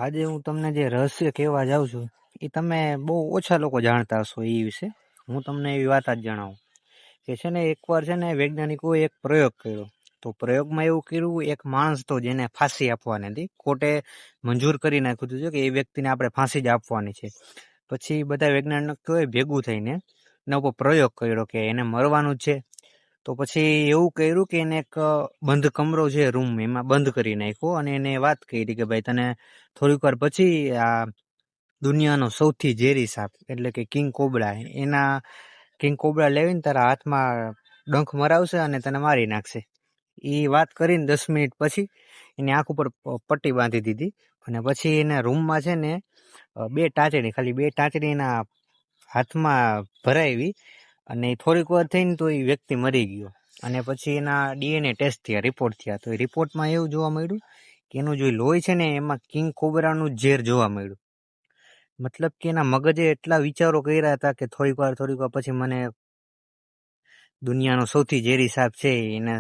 આજે હું તમને જે રહસ્ય કહેવા જાઉં છું એ તમે બહુ ઓછા લોકો જાણતા હશો એ વિશે. હું તમને એવી વાત જ જણાવું કે છે ને એકવાર છે ને વૈજ્ઞાનિકોએ એક પ્રયોગ કર્યો. તો પ્રયોગમાં એવું કર્યું, એક માણસ તો જેને ફાંસી આપવાની હતી, કોર્ટે મંજૂર કરી નાખ્યું હતું કે એ વ્યક્તિને આપણે ફાંસી જ આપવાની છે. પછી બધા વૈજ્ઞાનિકોએ ભેગું થઈને એના ઉપર પ્રયોગ કર્યો કે એને મરવાનું જ છે. તો પછી એવું કર્યું કે એને એક બંધ કમરો છે, રૂમ, એમાં બંધ કરી નાખ્યો અને એને વાત કરી કે ભાઈ તને થોડીક વાર પછી આ દુનિયાનો સૌથી ઝેરી સાપ એટલે કે કિંગ કોબરા, એના કિંગ કોબરા લેવીને તારા હાથમાં ડંખ મરાવશે અને તને મારી નાખશે. એ વાત કરીને 10 મિનિટ પછી એની આંખ ઉપર પટ્ટી બાંધી દીધી અને પછી એના રૂમમાં છે ને ખાલી બે ટાંચડી એના હાથમાં ભરાવી અને થોડીક વાર થઈને તો એ વ્યક્તિ મરી ગયો. અને પછી એના DNA ટેસ્ટ થયા, રિપોર્ટ થયા. તો એ રિપોર્ટમાં એવું જોવા મળ્યું કે એનું જે લોહી છે ને એમાં કિંગ કોબરાનું ઝેર જોવા મળ્યું. મતલબ કે એના મગજે એટલા વિચારો કર્યા હતા કે થોડીક વાર પછી મને દુનિયાનો સૌથી ઝેરી સાપ છે એને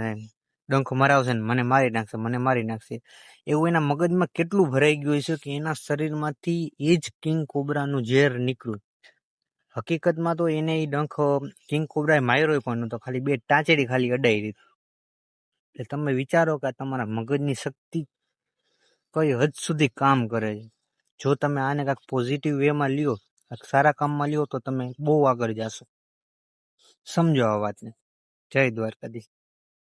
ડંખ મરાવશે ને મને મારી નાખશે. એવું એના મગજમાં કેટલું ભરાઈ ગયું છે કે એના શરીરમાંથી એ જ કિંગ કોબરાનું ઝેર નીકળ્યું. હકીકતમાં તો એને એ ડંખ કિંગ કોબરાએ માર્યો પણ નતો, ખાલી બે ટાંચડી ખાલી અડાઈ દીધી. એટલે તમે વિચારો કે તમારા મગજની શક્તિ કઈ હદ સુધી કામ કરે છે. જો તમે આને કાંઈક પોઝિટિવ વેમાં લ્યો, સારા કામમાં લ્યો, તો તમે બહુ આગળ જાશો. સમજો આ વાતને. જય દ્વારકાધીશ.